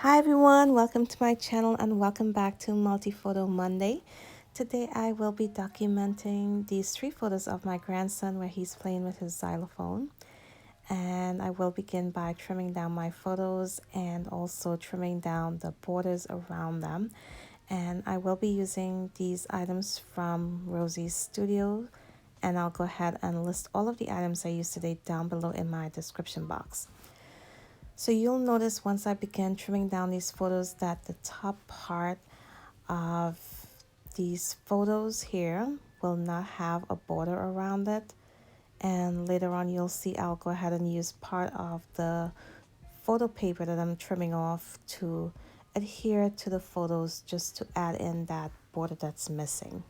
Hi everyone, welcome to my channel and welcome back to Multi-Photo Monday. Today I will be documenting these 3 photos of my grandson where he's playing with his xylophone. And I will begin by trimming down my photos and also trimming down the borders around them. And I will be using these items from Rosie's studio, and I'll go ahead and list all of the items I used today down below in my description box. So you'll notice once I begin trimming down these photos that the top part of these photos here will not have a border around it. And later on you'll see I'll go ahead and use part of the photo paper that I'm trimming off to adhere to the photos just to add in that border that's missing.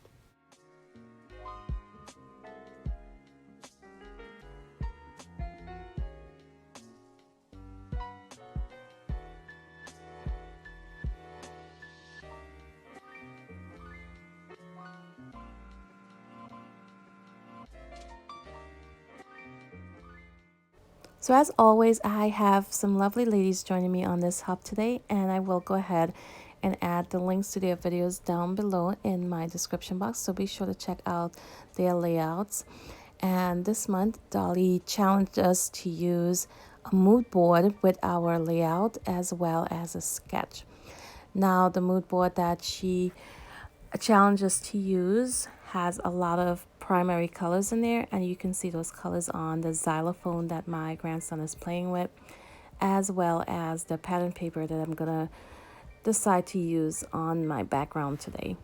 So as always, I have some lovely ladies joining me on this hub today, and I will go ahead and add the links to their videos down below in my description box, so be sure to check out their layouts. And this month, Dolly challenged us to use a mood board with our layout as well as a sketch. Now, the mood board that she challenged us to use has a lot of primary colors in there, and you can see those colors on the xylophone that my grandson is playing with, as well as the pattern paper that I'm gonna decide to use on my background today.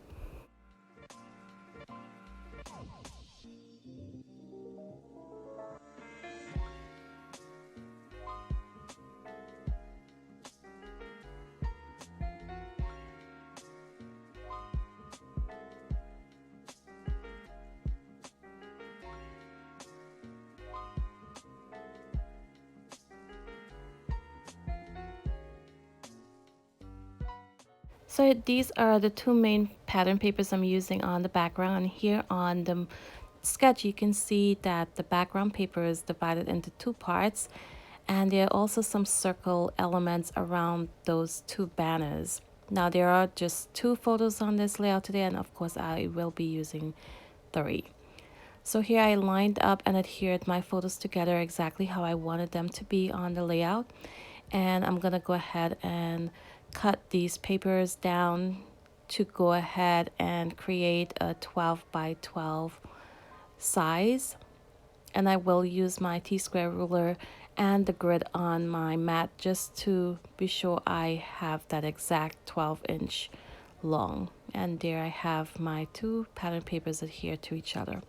So these are the 2 main pattern papers I'm using on the background. Here on the sketch, you can see that the background paper is divided into 2 parts, and there are also some circle elements around those 2 banners. Now there are just 2 photos on this layout today, and of course I will be using 3. So here I lined up and adhered my photos together exactly how I wanted them to be on the layout. And I'm gonna go ahead and cut these papers down to go ahead and create a 12 by 12 size. And I will use my T-square ruler and the grid on my mat just to be sure I have that exact 12-inch long. And there I have my 2 pattern papers adhered to each other.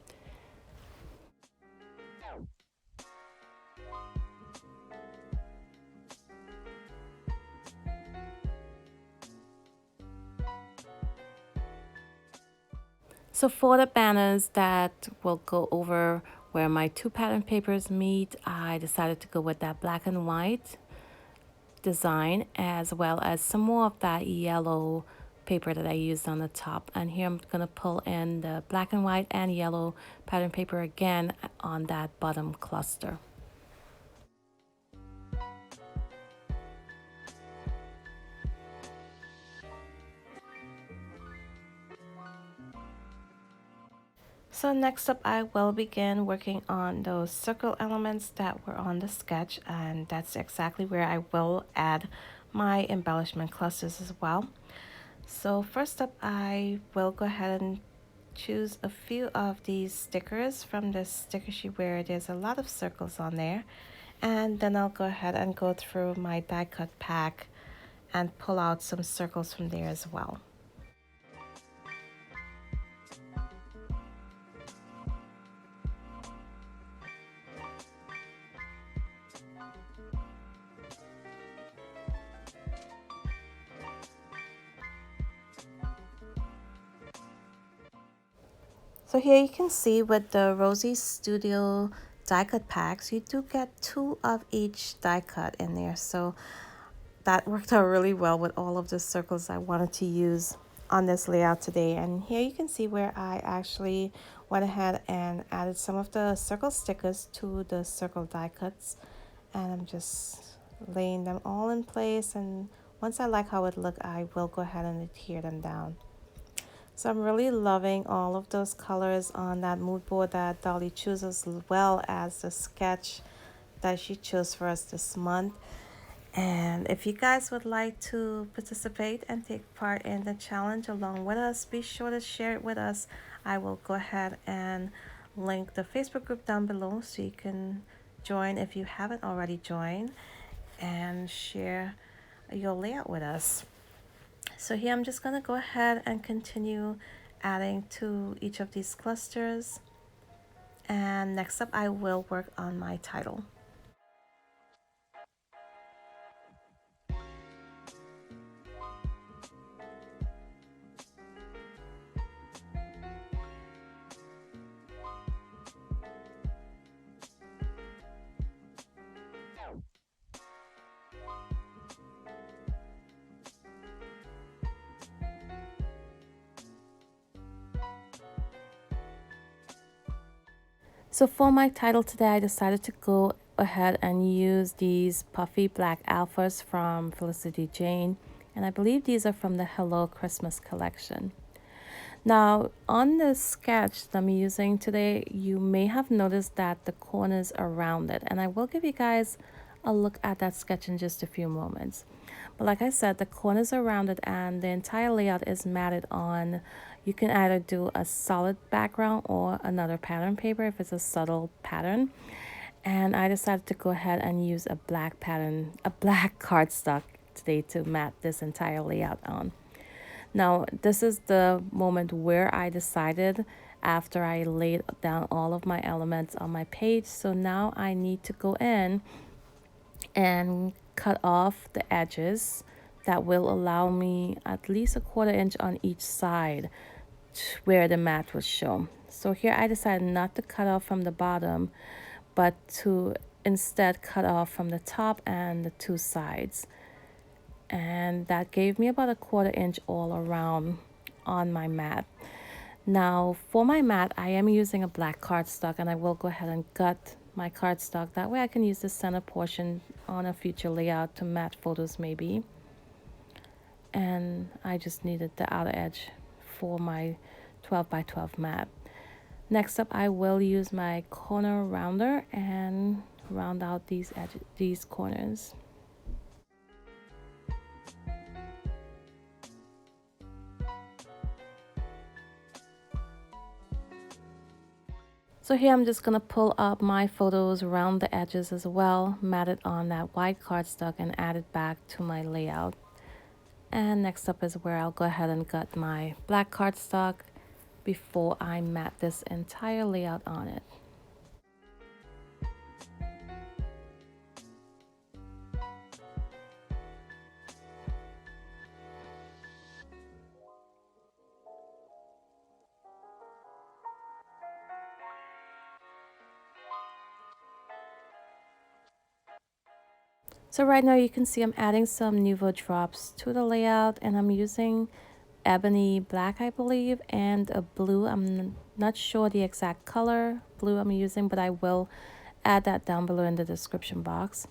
So for the banners that will go over where my 2 pattern papers meet, I decided to go with that black and white design, as well as some more of that yellow paper that I used on the top. And here I'm going to pull in the black and white and yellow pattern paper again on that bottom cluster. So next up, I will begin working on those circle elements that were on the sketch, and that's exactly where I will add my embellishment clusters as well. So first up, I will go ahead and choose a few of these stickers from this sticker sheet where there's a lot of circles on there, and then I'll go ahead and go through my die cut pack and pull out some circles from there as well. So here you can see with the Rosie Studio die cut packs, you do get 2 of each die cut in there. So that worked out really well with all of the circles I wanted to use on this layout today. And here you can see where I actually went ahead and added some of the circle stickers to the circle die cuts. And I'm just laying them all in place and Once I like how it look, I will go ahead and adhere them down. So I'm really loving all of those colors on that mood board that Dolly chooses, as well as the sketch that she chose for us this month. And if you guys would like to participate and take part in the challenge along with us, be sure to share it with us. I will go ahead and link the Facebook group down below so you can join if you haven't already joined and share your layout with us. So here I'm just going to go ahead and continue adding to each of these clusters. And next up, I will work on my title. So for my title today, I decided to go ahead and use these puffy black alphas from Felicity Jane. And I believe these are from the Hello Christmas collection. Now, on the sketch that I'm using today, you may have noticed that the corners are rounded. And I will give you guys a look at that sketch in just a few moments. But like I said, the corners are rounded and the entire layout is matted on. You can either do a solid background or another pattern paper if it's a subtle pattern. And I decided to go ahead and use a black pattern, a black cardstock today to mat this entire layout on. Now, this is the moment where I decided after I laid down all of my elements on my page. So now I need to go in and cut off the edges that will allow me at least a 1/4 inch on each side where the mat was shown. So here I decided not to cut off from the bottom, but to instead cut off from the top and the 2 sides. And that gave me about a 1/4 inch all around on my mat. Now for my mat, I am using a black cardstock, and I will go ahead and gut my cardstock. That way I can use the center portion on a future layout to mat photos maybe. And I just needed the outer edge for my 12 by 12 mat. Next up, I will use my corner rounder and round out these corners. So here I'm just going to pull up my photos around the edges as well, mat it on that white cardstock and add it back to my layout. And next up is where I'll go ahead and gut my black cardstock before I mat this entire layout on it. So right now you can see I'm adding some Nuvo Drops to the layout, and I'm using ebony black, I believe, and a blue. I'm not sure the exact color blue I'm using, but I will add that down below in the description box.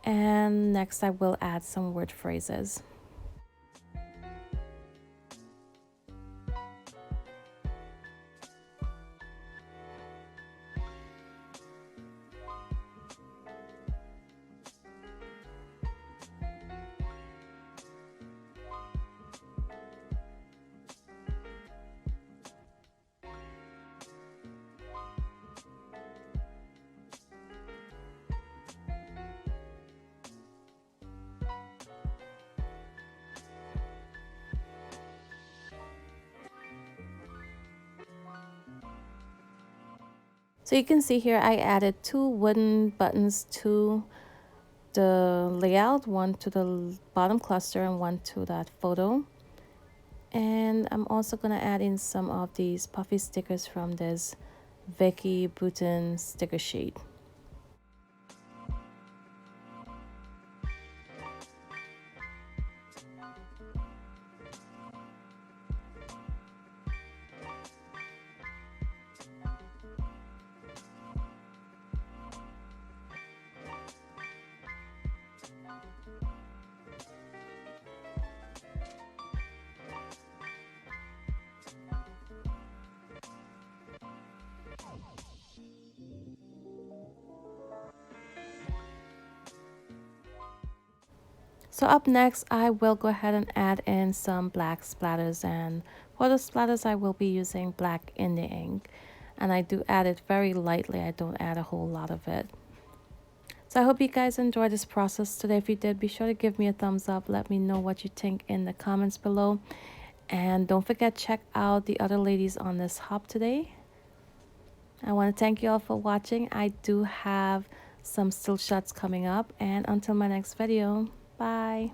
And next I will add some word phrases. So you can see here I added 2 wooden buttons to the layout, one to the bottom cluster and one to that photo. And I'm also going to add in some of these puffy stickers from this Becky Button sticker sheet. So up next, I will go ahead and add in some black splatters, and for the splatters I will be using black India ink, and I do add it very lightly. I don't add a whole lot of it. So I hope you guys enjoyed this process today. If you did, be sure to give me a thumbs up. Let me know what you think in the comments below, and don't forget, check out the other ladies on this hop today. I want to thank you all for watching. I do have some still shots coming up, and until my next video, bye.